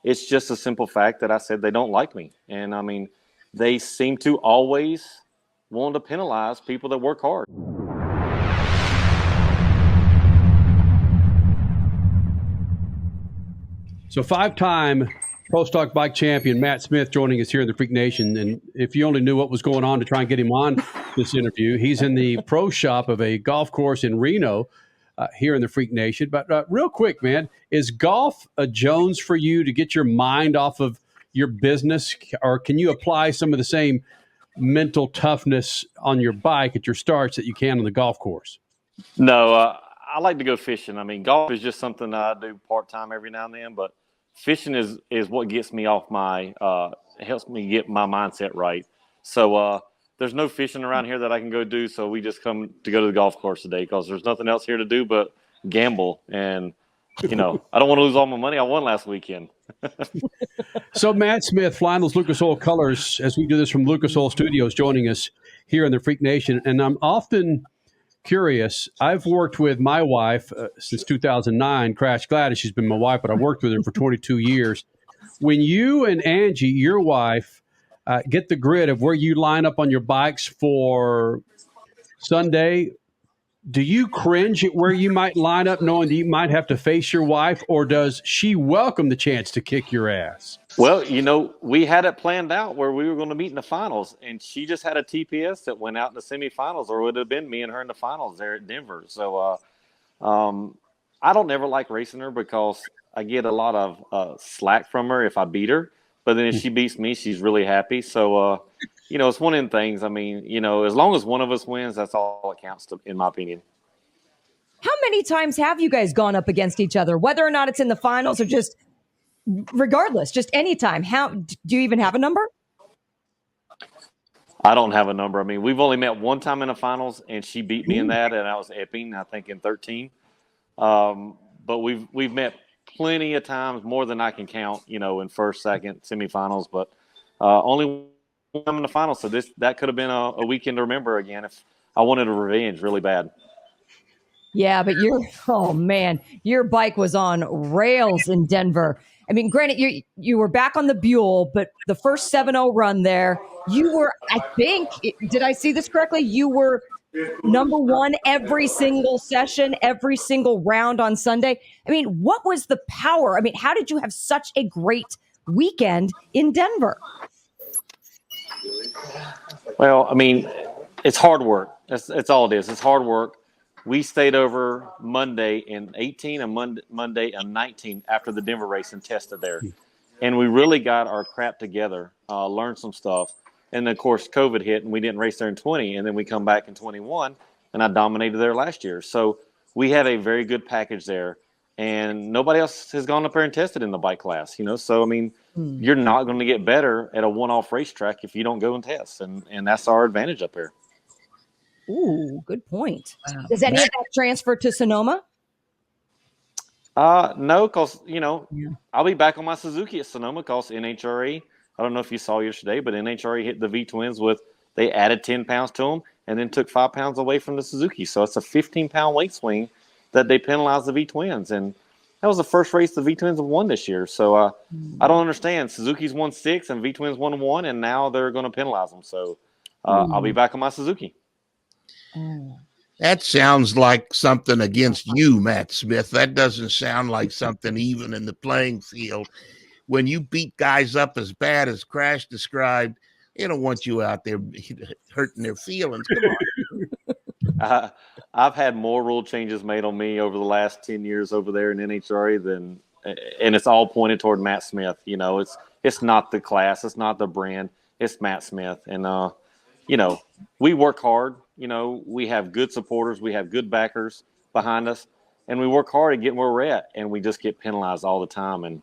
it's just a simple fact that I said they don't like me. And I mean, they seem to always want to penalize people that work hard. So 5-time Pro Stock Bike champion Matt Smith joining us here in the Freak Nation. And if you only knew what was going on to try and get him on this interview, he's in the pro shop of a golf course in Reno here in the Freak Nation. But real quick, man, is golf a Jones for you to get your mind off of your business? Or can you apply some of the same mental toughness on your bike at your starts that you can on the golf course? No, I like to go fishing. I mean, golf is just something I do part-time every now and then, but fishing is what gets me off my helps me get my mindset right. So there's no fishing around here that I can go do, so we just come to go to the golf course today because there's nothing else here to do but gamble. And I don't want to lose all my money I won last weekend. So Matt Smith, flying those Lucas Oil colors as we do this from Lucas Oil Studios, joining us here in the Freak Nation. And I'm often curious. I've worked with my wife since 2009, Crash Gladys. She's been my wife, but I've worked with her for 22 years. When you and Angie, your wife, get the grid of where you line up on your bikes for Sunday, do you cringe at where you might line up knowing that you might have to face your wife, or does she welcome the chance to kick your ass? Well, we had it planned out where we were going to meet in the finals, and she just had a TPS that went out in the semifinals, or it would have been me and her in the finals there at Denver. So I don't ever like racing her because I get a lot of slack from her if I beat her. But then if she beats me, she's really happy. So, it's one of them things. I mean, as long as one of us wins, that's all that counts, in my opinion. How many times have you guys gone up against each other, whether or not it's in the finals or just regardless, just any time? How do you even have a number? I don't have a number. I mean, we've only met one time in the finals, and she beat me in that, and I was Epping, I think, in 13. But we've met plenty of times, more than I can count, in first, second, semifinals, but only one time in the finals. So that could have been a weekend to remember again if I wanted a revenge really bad. Yeah, but your bike was on rails in Denver. I mean, granted, you were back on the Buell, but the first 7-0 run there, you were, I think, did I see this correctly? You were number one every single session, every single round on Sunday. I mean, what was the power? I mean, how did you have such a great weekend in Denver? Well, I mean, it's hard work. That's all it is. It's hard work. We stayed over Monday in 18 and Monday in 19 after the Denver race and tested there. And we really got our crap together, learned some stuff. And, of course, COVID hit, and we didn't race there in 20. And then we come back in 21, and I dominated there last year. So we had a very good package there. And nobody else has gone up there and tested in the bike class, So, I mean, you're not going to get better at a one-off racetrack if you don't go and test. And that's our advantage up here. Ooh, good point. Does any of that transfer to Sonoma? No, because, I'll be back on my Suzuki at Sonoma because NHRA, I don't know if you saw yesterday, but NHRA hit the V-twins they added 10 pounds to them and then took 5 pounds away from the Suzuki. So it's a 15-pound weight swing that they penalized the V-twins. And that was the first race the V-twins have won this year. So I don't understand. Suzuki's won 6 and V-twins won 1, and now they're going to penalize them. So I'll be back on my Suzuki. That sounds like something against you, Matt Smith. That doesn't sound like something even in the playing field. When you beat guys up as bad as Crash described, they don't want you out there hurting their feelings. Come on. I've had more rule changes made on me over the last 10 years over there in NHRA and it's all pointed toward Matt Smith. It's not the class, it's not the brand, it's Matt Smith. And we work hard. We have good supporters, we have good backers behind us, and we work hard at getting where we're at, and we just get penalized all the time. And,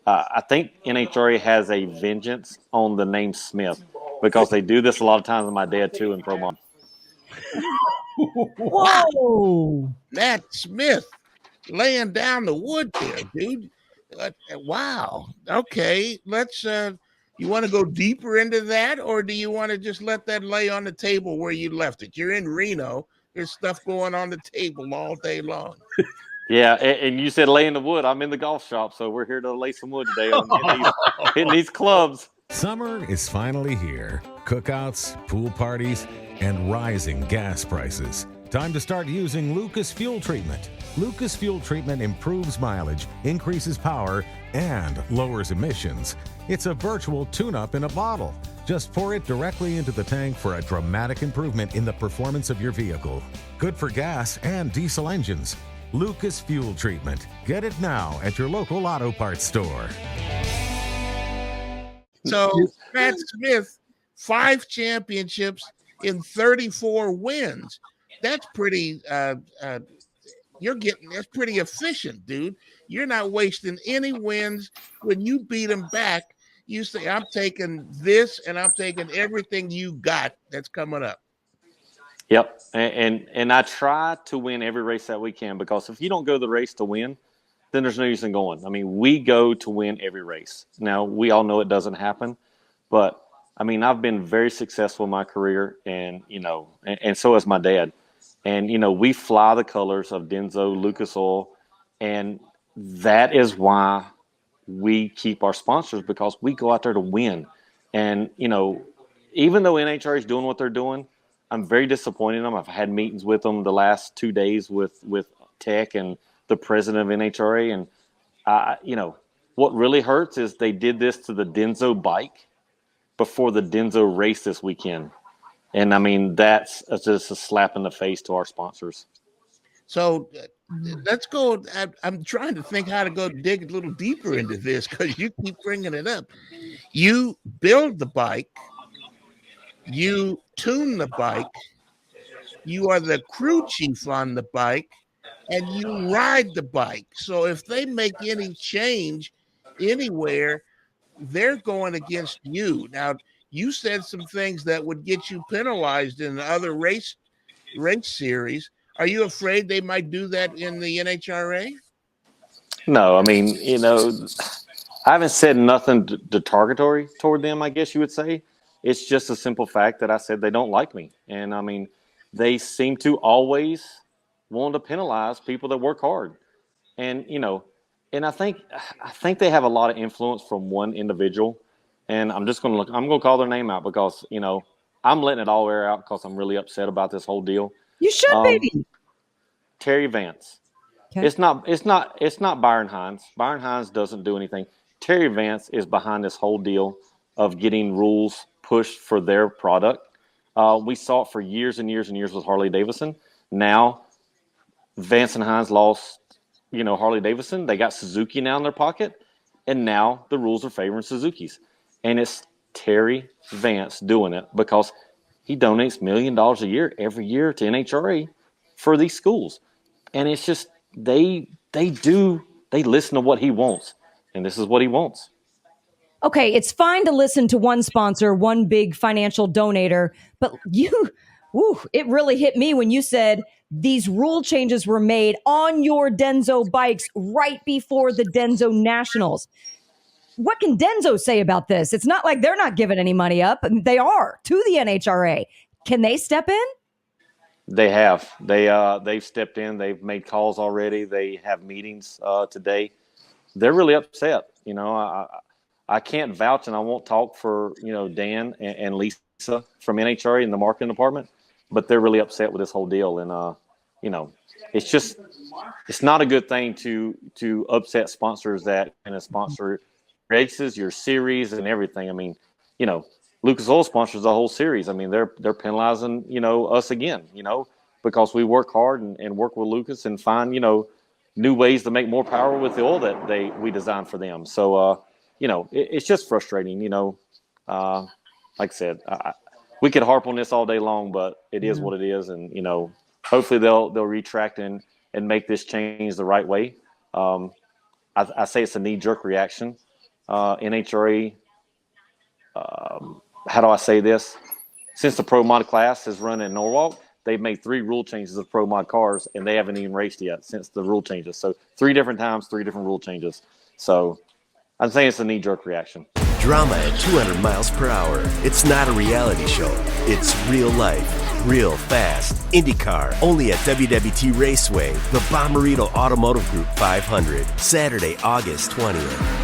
I think NHRA has a vengeance on the name Smith because they do this a lot of times with my dad, too, in Pro Mod. Whoa! Matt Smith laying down the wood there, dude. Wow. Okay, let's you want to go deeper into that, or do you want to just let that lay on the table where you left it? You're in Reno. There's stuff going on the table all day long. Yeah, and you said lay in the wood. I'm in the golf shop, so we're here to lay some wood today on hitting these clubs. Summer is finally here. Cookouts, pool parties, and rising gas prices. Time to start using Lucas Fuel Treatment. Lucas Fuel Treatment improves mileage, increases power, and lowers emissions. It's a virtual tune-up in a bottle. Just pour it directly into the tank for a dramatic improvement in the performance of your vehicle. Good for gas and diesel engines. Lucas Fuel Treatment. Get it now at your local auto parts store. So, Matt Smith, 5 championships in 34 wins. That's pretty. That's pretty efficient, dude. You're not wasting any wins. When you beat them back, you say, "I'm taking this, and I'm taking everything you got that's coming up." Yep, and I try to win every race that we can, because if you don't go to the race to win, then there's no use in going. I mean, we go to win every race. Now, we all know it doesn't happen, but I mean, I've been very successful in my career, and and so has my dad. And we fly the colors of Denso, Lucas Oil, and that is why we keep our sponsors, because we go out there to win. And even though NHRA is doing what they're doing, I'm very disappointed in them. I've had meetings with them the last 2 days with Tech and the president of NHRA. And, what really hurts is they did this to the Denso bike before the Denso race this weekend. And, I mean, that's just a slap in the face to our sponsors. So let's go. I'm trying to think how to go dig a little deeper into this, because you keep bringing it up. You build the bike. You tune the bike, you are the crew chief on the bike, and you ride the bike. So if they make any change anywhere, they're going against you. Now, you said some things that would get you penalized in other race series. Are you afraid they might do that in the NHRA? No, I mean, I haven't said nothing derogatory toward them, I guess you would say. It's just a simple fact that I said they don't like me. And, I mean, they seem to always want to penalize people that work hard. And, and I think they have a lot of influence from one individual. And I'm just going to call their name out, because, I'm letting it all air out because I'm really upset about this whole deal. You should, baby. Terry Vance. Okay. It's not Byron Hines. Byron Hines doesn't do anything. Terry Vance is behind this whole deal of getting rules pushed for their product. We saw it for years and years and years with Harley Davidson. Now, Vance and Hines lost, Harley Davidson. They got Suzuki now in their pocket, and now the rules are favoring Suzuki's. And it's Terry Vance doing it because he donates $1 million a year every year to NHRA for these schools. And it's just they listen to what he wants, and this is what he wants. Okay, it's fine to listen to one sponsor, one big financial donator, but it really hit me when you said these rule changes were made on your Denso bikes right before the Denso Nationals. What can Denso say about this? It's not like they're not giving any money up. They are to the NHRA. Can they step in? They have. They've stepped in. They've made calls already. They have meetings today. They're really upset. I can't vouch, and I won't talk for Dan and Lisa from NHRA in the marketing department, but they're really upset with this whole deal. And it's not a good thing to upset sponsors that sponsor races, your series, and everything. I mean, Lucas Oil sponsors the whole series. I mean, they're penalizing us again, because we work hard and work with Lucas and find new ways to make more power with the oil that we designed for them. So it's just frustrating. Like I said, we could harp on this all day long, but it is what it is, and hopefully they'll retract and make this change the right way. I say it's a knee-jerk reaction. NHRA. How do I say this? Since the Pro Mod class has run in Norwalk, they've made 3 rule changes of Pro Mod cars, and they haven't even raced yet since the rule changes. So 3 different times, 3 different rule changes. So I'm saying it's a knee-jerk reaction. Drama at 200 miles per hour. It's not a reality show. It's real life. real fast. IndyCar, only at WWT Raceway, the Bommarito Automotive Group 500, Saturday, August 20th.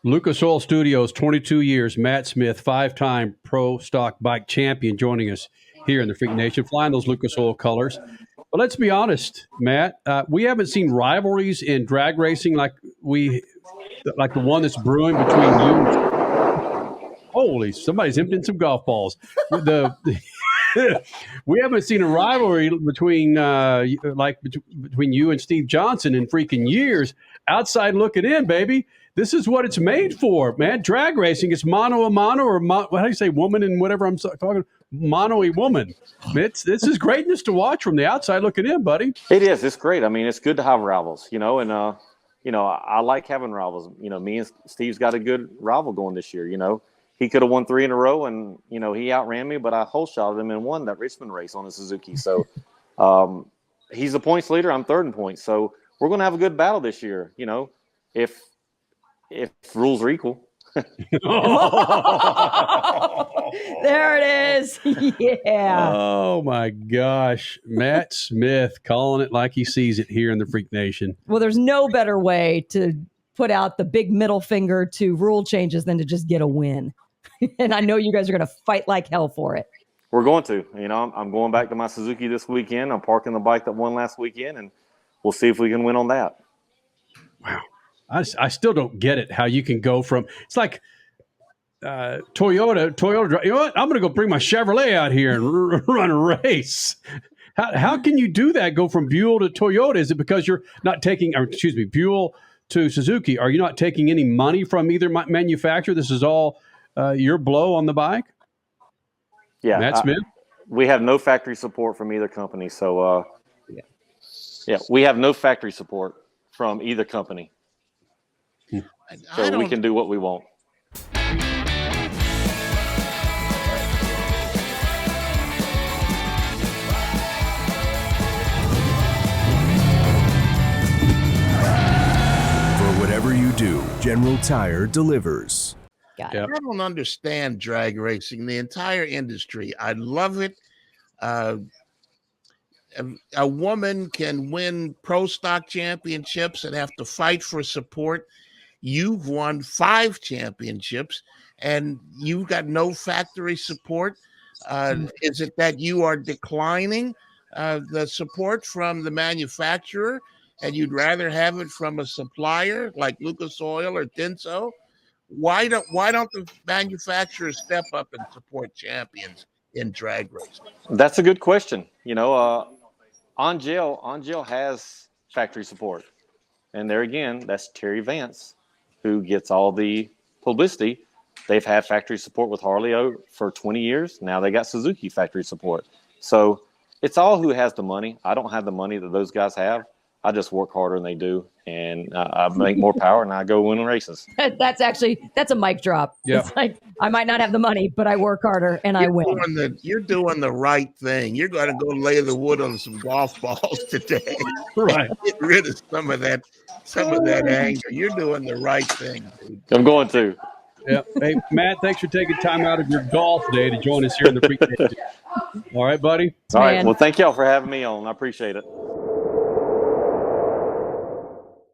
Lucas Oil Studios, 22 years. Matt Smith, 5-time pro stock bike champion, joining us here in the Freak Nation, flying those Lucas Oil colors. But let's be honest, Matt, we haven't seen rivalries in drag racing like the one that's brewing between you. Holy, somebody's emptying some golf balls. We haven't seen a rivalry between between you and Steve Johnson in freaking years. Outside looking in, baby. This is what it's made for, man. Drag racing is mano a mano, or how do you say woman and whatever I'm talking, mono a woman. This is greatness to watch from the outside looking in, buddy. It is. It's great. I mean, it's good to have rivals, and I like having rivals. Me and Steve's got a good rival going this year. He could have won 3 in a row, and he outran me, but I whole shot him and won that Richmond race on the Suzuki. So he's the points leader. I'm third in points. So we're going to have a good battle this year. If rules are equal. There it is. Yeah. Oh my gosh. Matt Smith calling it like he sees it here in the Freak Nation. Well, there's no better way to put out the big middle finger to rule changes than to just get a win. And I know you guys are going to fight like hell for it. We're going to. I'm going back to my Suzuki this weekend. I'm parking the bike that won last weekend, and we'll see if we can win on that. Wow. I still don't get it, how you can go from – it's like Toyota. You know what? I'm going to go bring my Chevrolet out here and run a race. How can you do that, go from Buell to Toyota? Is it because you're not taking – Buell to Suzuki? Are you not taking any money from either manufacturer? This is all your blow on the bike? Yeah. Matt Smith? We have no factory support from either company. So, we have no factory support from either company. So we can do what we want. For whatever you do, General Tire delivers. Got Yep. it. I don't understand drag racing, the entire industry. I love it. A woman can win pro stock championships and have to fight for support. You've won 5 championships and you've got no factory support. Is it that you are declining the support from the manufacturer and you'd rather have it from a supplier like Lucas Oil or Denso? Why don't the manufacturers step up and support champions in drag racing? That's a good question. Angel has factory support. And there again, that's Terry Vance, who gets all the publicity. They've had factory support with Harley for 20 years. Now they got Suzuki factory support. So it's all who has the money. I don't have the money that those guys have. I just work harder than they do, and I make more power, and I go win races. That's a mic drop. Yeah. It's like, I might not have the money, but I work harder and I win. You're doing the right thing. You're going to go lay the wood on some golf balls today. Right. Get rid of some of that anger. You're doing the right thing, dude. I'm going to. Yeah. Hey, Matt, thanks for taking time out of your golf day to join us here in the Freak Nation. All right, buddy. All right. Man. Well, thank y'all for having me on. I appreciate it.